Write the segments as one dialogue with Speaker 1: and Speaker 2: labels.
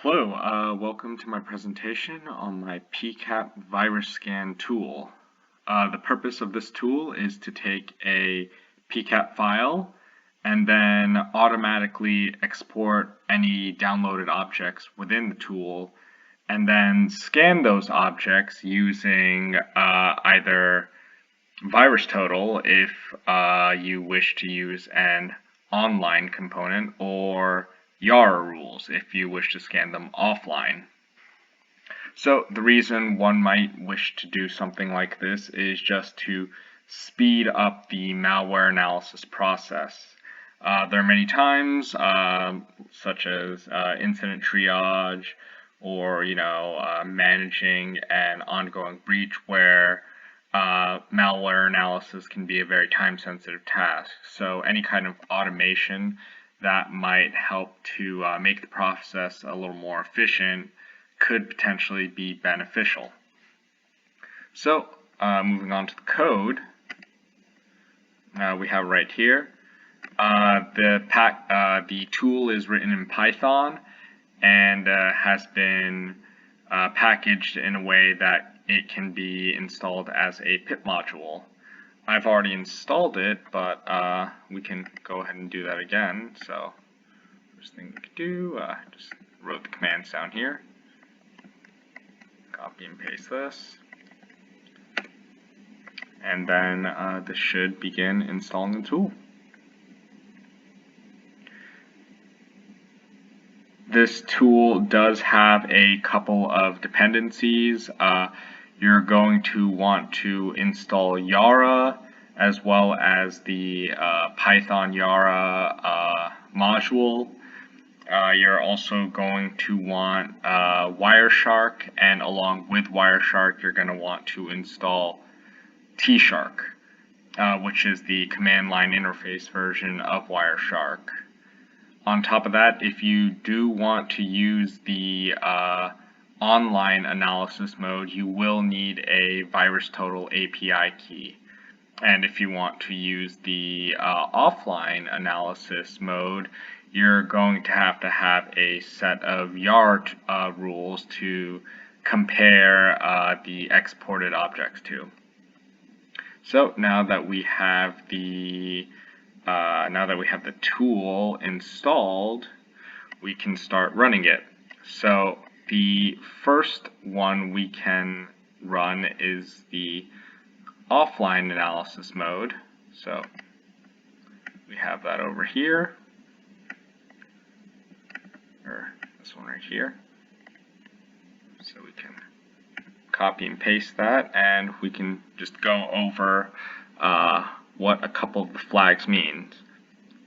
Speaker 1: Hello, welcome to my presentation on my Pcap virus scan tool. The purpose of this tool is to take a Pcap file and then automatically export any downloaded objects within the tool and then scan those objects using either VirusTotal if you wish to use an online component, or Yara rules if you wish to scan them offline. So the reason one might wish to do something like this is just to speed up the malware analysis process. There are many times, such as incident triage, or managing an ongoing breach, where malware analysis can be a very time-sensitive task. So any kind of automation that might help to make the process a little more efficient could potentially be beneficial. So moving on to the code, we have right here. The tool is written in Python and has been packaged in a way that it can be installed as a pip module. I've already installed it, but we can go ahead and do that again. So first thing we could do, just wrote the commands down here. Copy and paste this. And then this should begin installing the tool. This tool does have a couple of dependencies. You're going to want to install Yara as well as the Python Yara module. You're also going to want Wireshark, and along with Wireshark, you're going to want to install Tshark, which is the command line interface version of Wireshark. On top of that, if you do want to use the online analysis mode, you will need a VirusTotal API key. And if you want to use the offline analysis mode, you're going to have a set of Yara rules to compare the exported objects to. So now that we have the tool installed, we can start running it. So the first one we can run is the offline analysis mode. So we have that over here, or this one right here. So we can copy and paste that, and we can just go over what a couple of the flags means.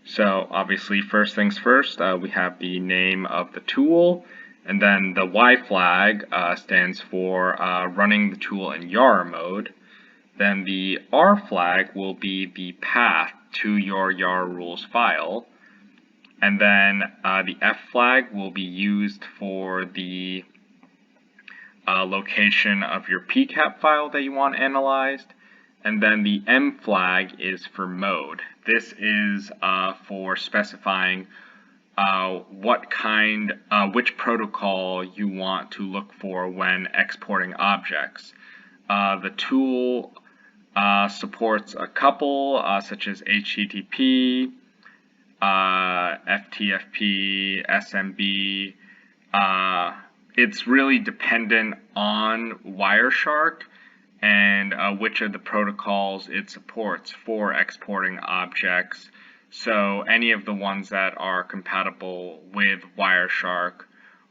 Speaker 1: So obviously, first things first, we have the name of the tool, and then the Y flag stands for running the tool in Yara mode. Then the R flag will be the path to your Yara rules file, and then the F flag will be used for the location of your Pcap file that you want analyzed. And then the M flag is for mode. This is for specifying which protocol you want to look for when exporting objects. The tool supports a couple, such as HTTP, FTFP, SMB. It's really dependent on Wireshark and which of the protocols it supports for exporting objects. So any of the ones that are compatible with Wireshark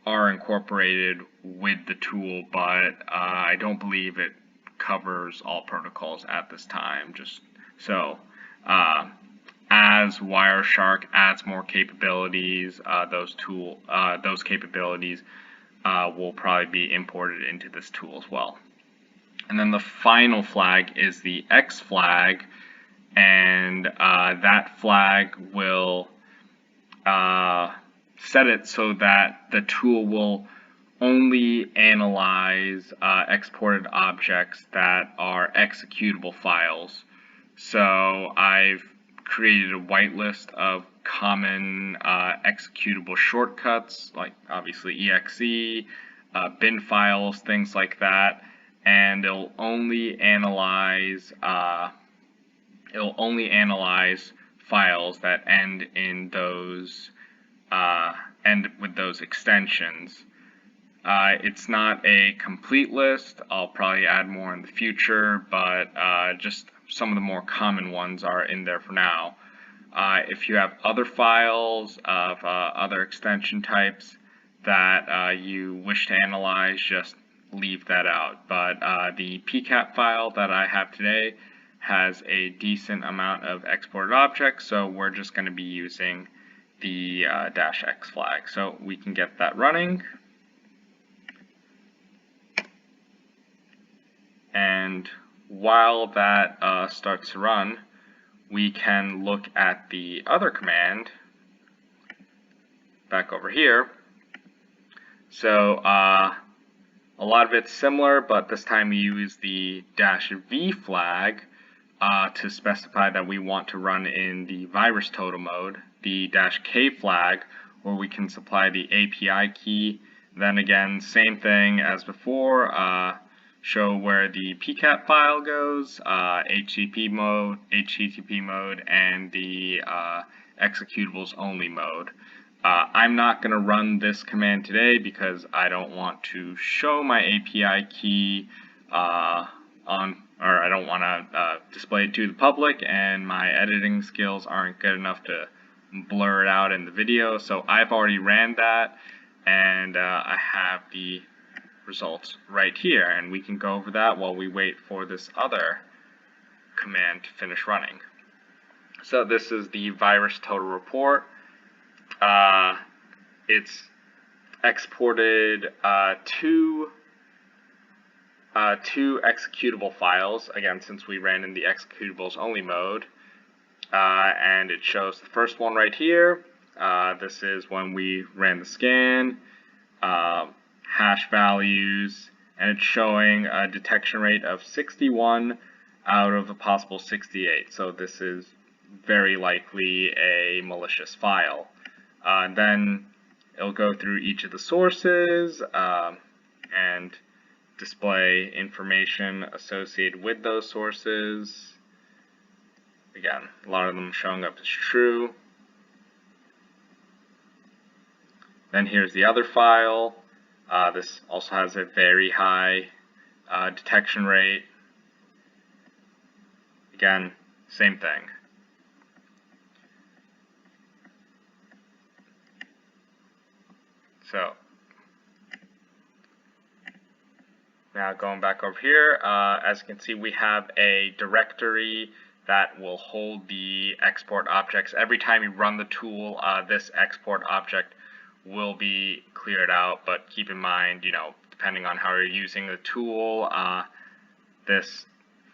Speaker 1: are incorporated with the tool, but I don't believe it covers all protocols at this time. Just so as Wireshark adds more capabilities, those capabilities will probably be imported into this tool as well. And then the final flag is the X flag, and that flag will set it so that the tool will only analyze exported objects that are executable files. So I've created a whitelist of common executable shortcuts, like obviously exe, bin files, things like that, and it'll only analyze files that end with those extensions. It's not a complete list. I'll probably add more in the future, but just some of the more common ones are in there for now. If you have other files of other extension types that you wish to analyze, just leave that out. But the Pcap file that I have today has a decent amount of exported objects, so we're just going to be using the -x flag. So we can get that running. And while that starts to run, we can look at the other command back over here. So a lot of it's similar, but this time we use the -v flag to specify that we want to run in the virus total mode, the -k flag, where we can supply the API key. Then again, same thing as before, show where the Pcap file goes, HTTP mode, and the executables only mode. I'm not going to run this command today because I don't want to show my API key I don't want to display it to the public, and my editing skills aren't good enough to blur it out in the video. So I've already ran that, and I have the results right here, and we can go over that while we wait for this other command to finish running. So this is the virus total report. It's exported two executable files, again, since we ran in the executables only mode, and it shows the first one right here. This is when we ran the scan, hash values, and it's showing a detection rate of 61 out of a possible 68. So this is very likely a malicious file. Then it'll go through each of the sources and display information associated with those sources. Again, a lot of them showing up as true. Then here's the other file. This also has a very high detection rate. Again, same thing. So now going back over here, as you can see, we have a directory that will hold the export objects. Every time you run the tool, this export object will be cleared out, but keep in mind, depending on how you're using the tool, this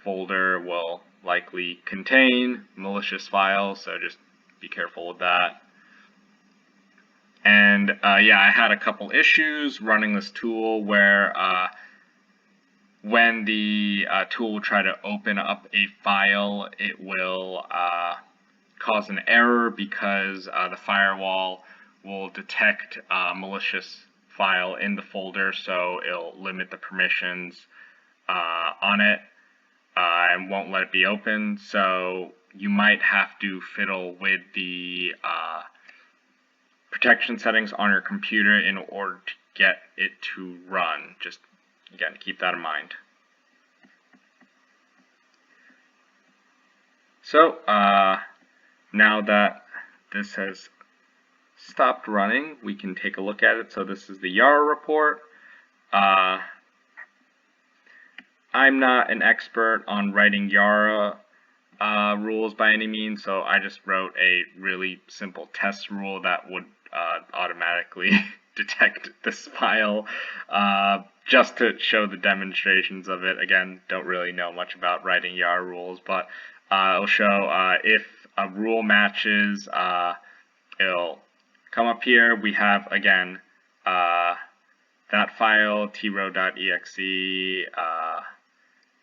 Speaker 1: folder will likely contain malicious files, so just be careful with that. And yeah, I had a couple issues running this tool where when the tool will try to open up a file, it will cause an error because the firewall will detect a malicious file in the folder, so it'll limit the permissions on it and won't let it be opened. So you might have to fiddle with the protection settings on your computer in order to get it to run. Just, again, keep that in mind. So, now that this has stopped running, we can take a look at it. So this is the Yara report. I'm not an expert on writing Yara rules by any means, so I just wrote a really simple test rule that would automatically detect this file just to show the demonstrations of it. Again, don't really know much about writing Yara rules, but it'll show if a rule matches, it'll come up here. We have, again, that file, trow.exe,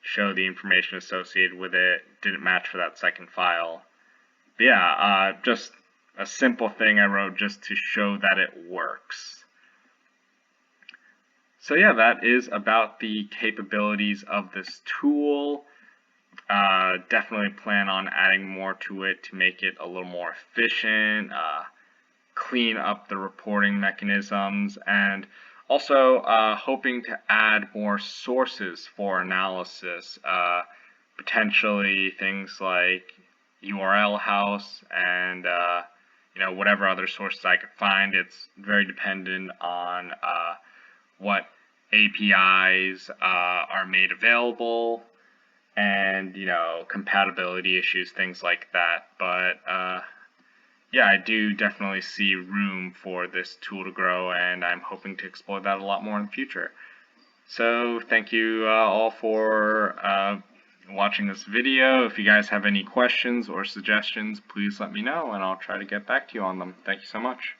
Speaker 1: show the information associated with it, didn't match for that second file. yeah, just a simple thing I wrote just to show that it works. So yeah, that is about the capabilities of this tool. Definitely plan on adding more to it to make it a little more efficient, clean up the reporting mechanisms, and also hoping to add more sources for analysis, potentially things like URL house and whatever other sources I could find. It's very dependent on what APIs are made available and compatibility issues, things like that. But yeah, I do definitely see room for this tool to grow, and I'm hoping to explore that a lot more in the future. So thank you all for watching this video. If you guys have any questions or suggestions, please let me know and I'll try to get back to you on them. Thank you so much.